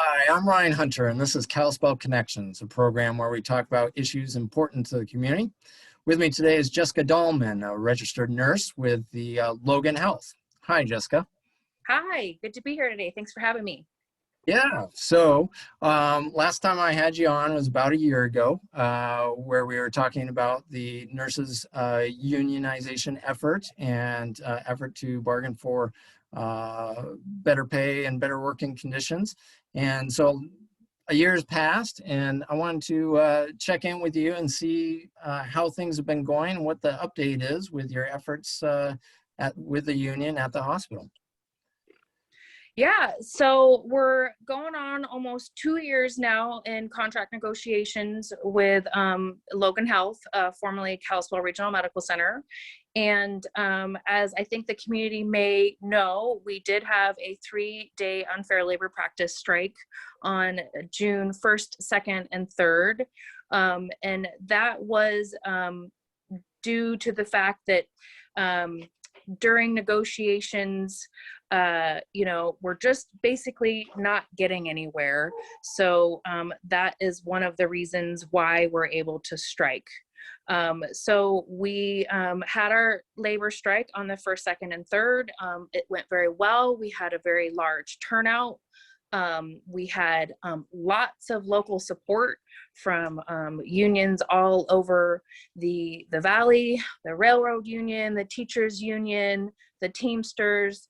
Hi, I'm Ryan Hunter, and this is Kalispell Connections, a program where we talk about issues important to the community. With me today is Jessica Dahlman, a registered nurse with the Logan Health. Hi, Jessica. Hi, good to be here today. Thanks for having me. Yeah, so last time I had you on was about a year ago, where we were talking about the nurses' unionization effort and effort to bargain for better pay and better working conditions. And so a year has passed, and I wanted to check in with you and see how things have been going and what the update is with your efforts with the union at the hospital. Yeah, so we're going on almost 2 years now in contract negotiations with Logan Health, formerly Kalispell Regional Medical Center. And as I think the community may know, we did have a 3-day unfair labor practice strike on June 1st, 2nd, and 3rd. And that was due to the fact that during negotiations, we're just basically not getting anywhere. So that is one of the reasons why we're able to strike. So we had our labor strike on the 1st, 2nd, and 3rd. It went very well. We had a very large turnout. We had lots of local support from unions all over the valley, the railroad union, the teachers union, the Teamsters.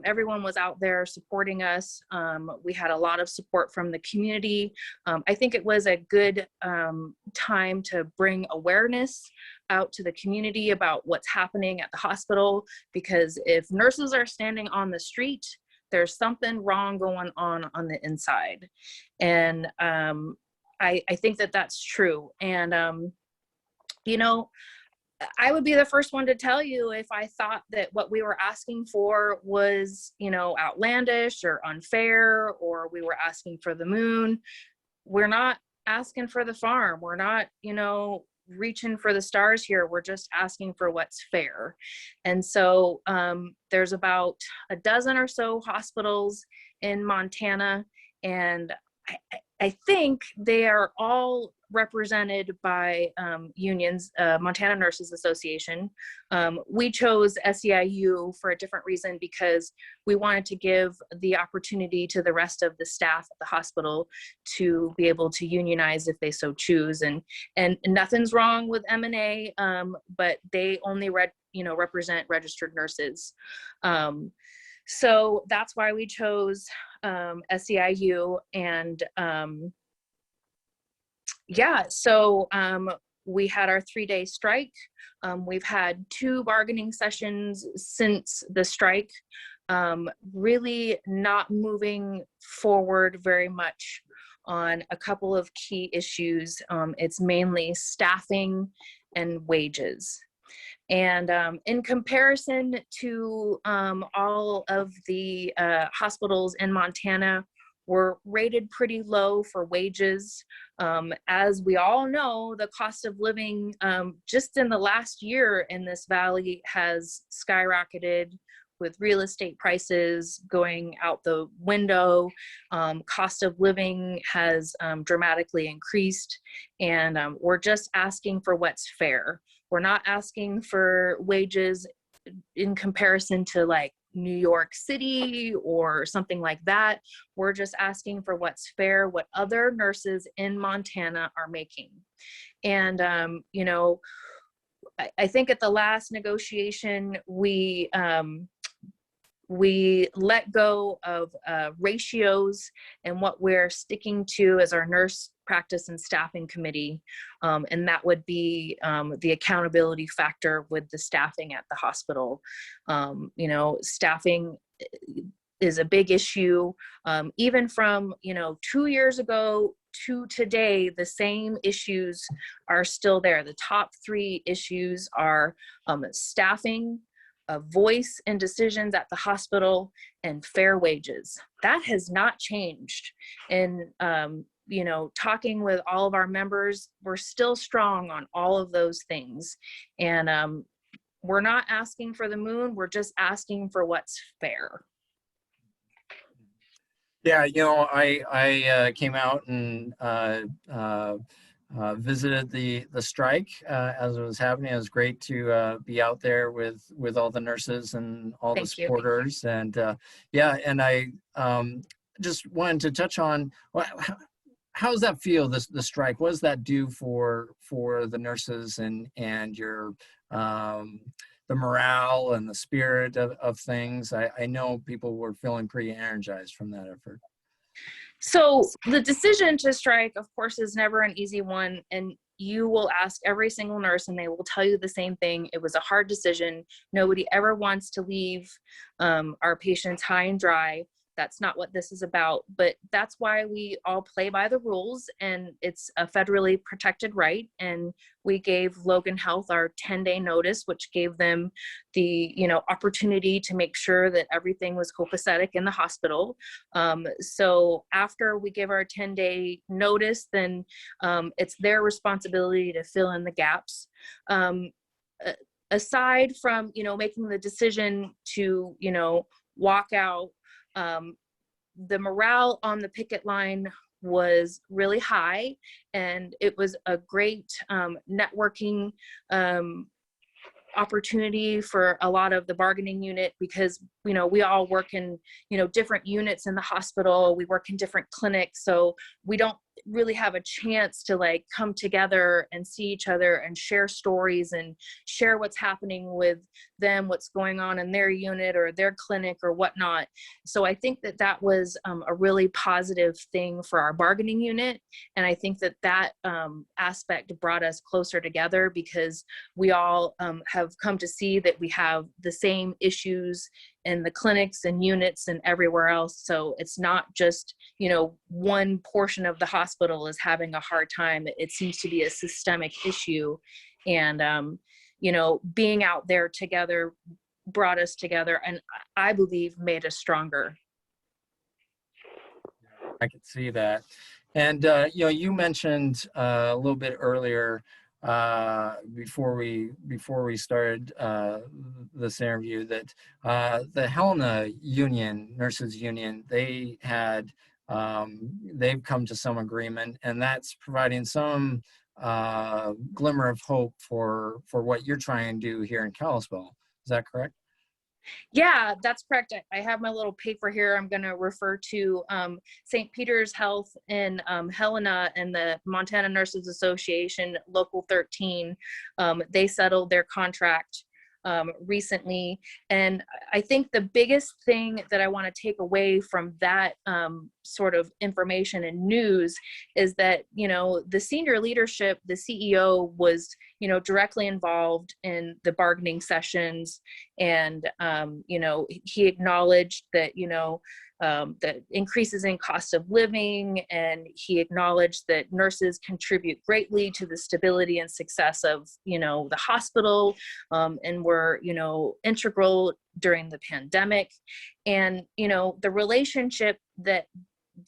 Everyone was out there supporting us. We had a lot of support from the community. I think it was a good time to bring awareness out to the community about what's happening at the hospital, because if nurses are standing on the street, there's something wrong going on the inside. And I think that that's true. And, I would be the first one to tell you if I thought that what we were asking for was, outlandish or unfair, or we were asking for the moon. We're not asking for the farm. We're not, reaching for the stars here. We're just asking for what's fair. And so there's about a dozen or so hospitals in Montana, and I think they are all represented by unions, Montana Nurses Association. We chose SEIU for a different reason, because we wanted to give the opportunity to the rest of the staff at the hospital to be able to unionize if they so choose. And nothing's wrong with M&A, but they only represent registered nurses. So that's why we chose SEIU. And so we had our 3-day strike. We've had 2 bargaining sessions since the strike, really not moving forward very much on a couple of key issues. It's mainly staffing and wages. And in comparison to all of the hospitals in Montana, we're rated pretty low for wages. As we all know, the cost of living just in the last year in this valley has skyrocketed, with real estate prices going out the window. Cost of living has dramatically increased, and we're just asking for what's fair. We're not asking for wages in comparison to like New York City or something like that. We're just asking for what's fair, what other nurses in Montana are making. And, I think at the last negotiation, we let go of ratios, and what we're sticking to as our nurse practice and staffing committee. And that would be the accountability factor with the staffing at the hospital. Staffing is a big issue. Even from, 2 years ago to today, the same issues are still there. The top 3 issues are staffing, a voice in decisions at the hospital, and fair wages. That has not changed. And, talking with all of our members, we're still strong on all of those things. And we're not asking for the moon, we're just asking for what's fair. Yeah, I came out and visited the strike as it was happening. It was great to be out there with all the nurses and all the Thank you. supporters, and yeah, and I just wanted to touch on how does that feel, the strike? What does that do for the nurses and your um, the morale and the spirit of things? I know people were feeling pretty energized from that effort. So the decision to strike, of course, is never an easy one. And you will ask every single nurse and they will tell you the same thing. It was a hard decision. Nobody ever wants to leave our patients high and dry. That's not what this is about, but that's why we all play by the rules, and it's a federally protected right. And we gave Logan Health our 10-day notice, which gave them the opportunity to make sure that everything was copacetic in the hospital. So after we give our 10-day notice, then it's their responsibility to fill in the gaps. Aside from making the decision to walk out, the morale on the picket line was really high, and it was a great networking opportunity for a lot of the bargaining unit, because we all work in different units in the hospital. We work in different clinics, so we don't really have a chance to like come together and see each other and share stories and share what's happening with them, what's going on in their unit or their clinic or whatnot. So I think that was a really positive thing for our bargaining unit, and I think that aspect brought us closer together, because we all have come to see that we have the same issues in the clinics and units and everywhere else. So it's not just one portion of the hospital is having a hard time. It seems to be a systemic issue, and being out there together brought us together, and I believe made us stronger. I could see that. And you mentioned a little bit earlier before we started this interview that the Helena Union, Nurses Union, they've come to some agreement, and that's providing some glimmer of hope for what you're trying to do here in Kalispell. Is that correct? Yeah, that's correct. I have my little paper here. I'm going to refer to St. Peter's Health in Helena and the Montana Nurses Association, Local 13. They settled their contract recently. And I think the biggest thing that I want to take away from that sort of information and news is that, the senior leadership, the CEO was, directly involved in the bargaining sessions. And, he acknowledged that, the increases in cost of living, and he acknowledged that nurses contribute greatly to the stability and success of the hospital, and were integral during the pandemic. And the relationship that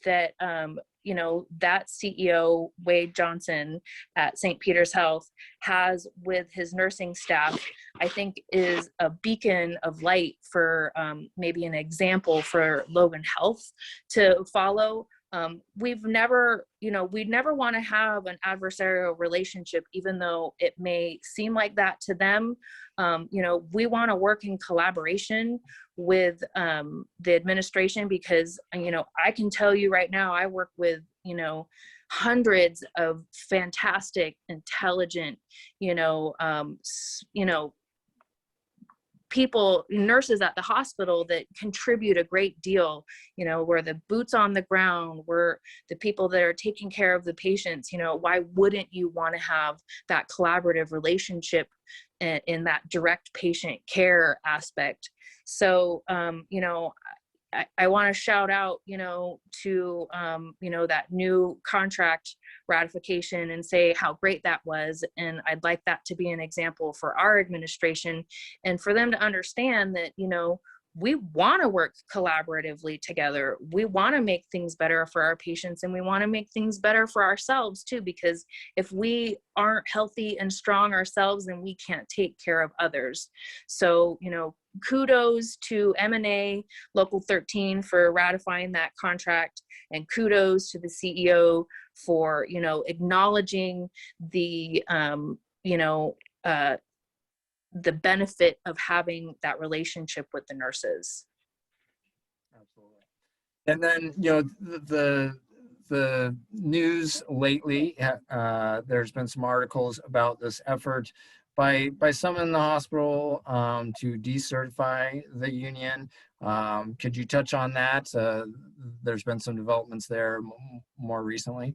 that CEO, Wade Johnson at St. Peter's Health, has with his nursing staff, I think is a beacon of light for maybe an example for Logan Health to follow. We'd never want to have an adversarial relationship, even though it may seem like that to them. We want to work in collaboration with the administration, because I can tell you right now, I work with hundreds of fantastic, intelligent, people, nurses at the hospital that contribute a great deal. We're the boots on the ground, we're the people that are taking care of the patients. Why wouldn't you want to have that collaborative relationship in that direct patient care aspect? So I want to shout out, to, that new contract ratification and say how great that was. And I'd like that to be an example for our administration, and for them to understand that, we want to work collaboratively together. We want to make things better for our patients, and we want to make things better for ourselves too, because if we aren't healthy and strong ourselves, then we can't take care of others. So, kudos to M&A Local 13 for ratifying that contract, and kudos to the CEO for, you know, acknowledging the, you know, the benefit of having that relationship with the nurses. Absolutely. And then, you know, the news lately, there's been some articles about this effort by some in the hospital to decertify the union. Could you touch on that? There's been some developments there more recently.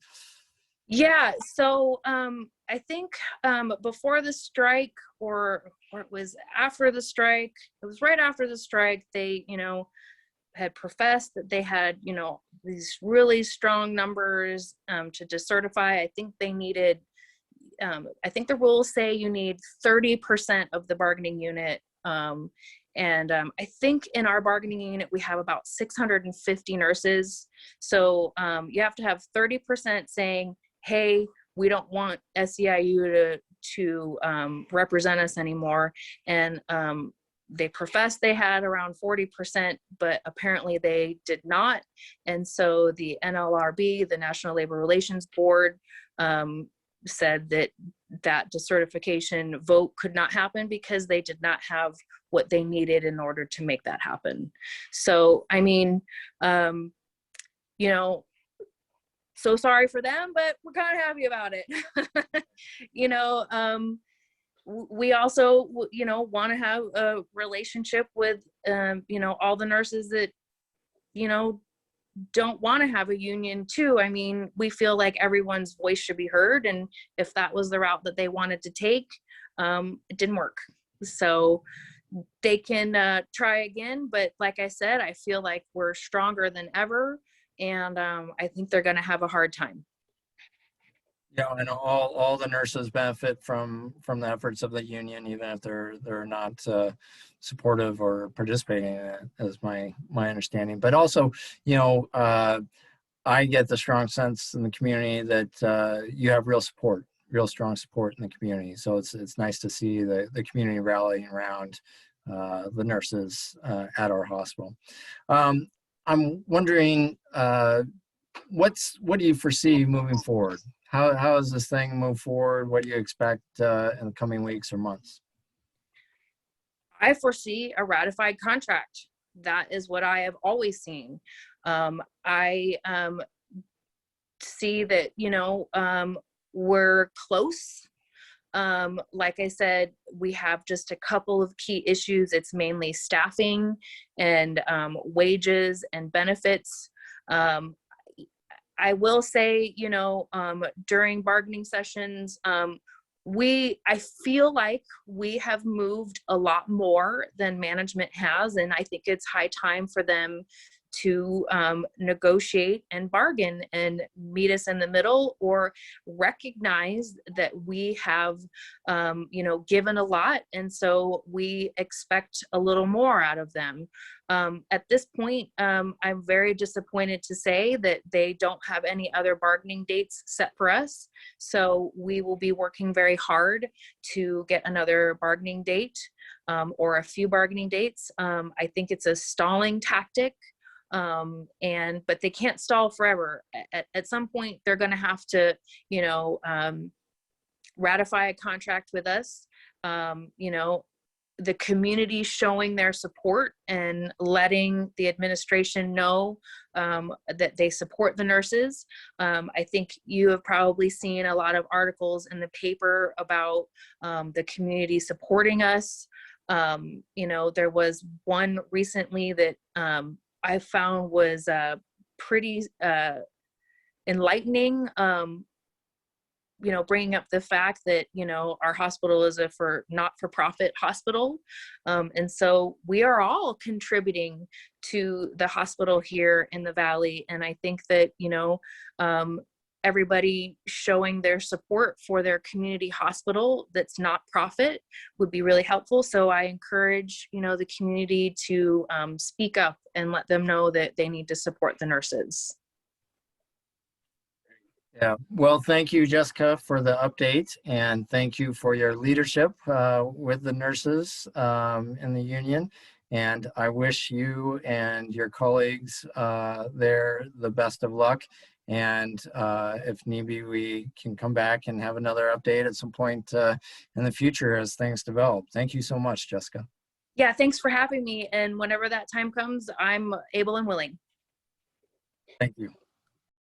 Yeah, so I think before the strike, or it was after the strike, it was right after the strike, they, you know, had professed that they had, you know, these really strong numbers to decertify. I think they needed, I think the rules say you need 30% of the bargaining unit. I think in our bargaining unit, we have about 650 nurses. So you have to have 30% saying, hey, we don't want SEIU to represent us anymore. And they professed they had around 40%, but apparently they did not. And so the NLRB, the National Labor Relations Board, said that that decertification vote could not happen because they did not have what they needed in order to make that happen. So, I mean, you know, so sorry for them, but we're kind of happy about it. You know, we also, you know, want to have a relationship with, you know, all the nurses that, you know, don't want to have a union too. I mean, we feel like everyone's voice should be heard. And if that was the route that they wanted to take, it didn't work. So they can try again. But like I said, I feel like we're stronger than ever. And I think they're going to have a hard time. Yeah, and all the nurses benefit from the efforts of the union, even if they're not supportive or participating in it, is my understanding. But also, you know, I get the strong sense in the community that you have real strong support in the community. So it's nice to see the community rallying around the nurses at our hospital. I'm wondering, what do you foresee moving forward? How does this thing move forward? What do you expect in the coming weeks or months? I foresee a ratified contract. That is what I have always seen. I see that, you know, we're close. Like I said, we have just a couple of key issues. It's mainly staffing and wages and benefits. I will say, you know, during bargaining sessions, I feel like we have moved a lot more than management has, and I think it's high time for them to negotiate and bargain and meet us in the middle, or recognize that we have, you know, given a lot, and so we expect a little more out of them. At this point, I'm very disappointed to say that they don't have any other bargaining dates set for us. So we will be working very hard to get another bargaining date, or a few bargaining dates. I think it's a stalling tactic. But they can't stall forever. At some point, they're going to have to, you know, ratify a contract with us. You know, the community showing their support and letting the administration know that they support the nurses. I think you have probably seen a lot of articles in the paper about the community supporting us. You know, there was one recently that I found was pretty enlightening. You know, bringing up the fact that, you know, our hospital is a not-for-profit hospital. And so we are all contributing to the hospital here in the Valley. And I think that, you know, everybody showing their support for their community hospital that's not profit would be really helpful. So I encourage, you know, the community to speak up and let them know that they need to support the nurses. Yeah. Well, thank you, Jessica, for the update, and thank you for your leadership with the nurses in the union. And I wish you and your colleagues there the best of luck. And if need be, we can come back and have another update at some point in the future as things develop. Thank you so much, Jessica. Yeah, thanks for having me. And whenever that time comes, I'm able and willing. Thank you.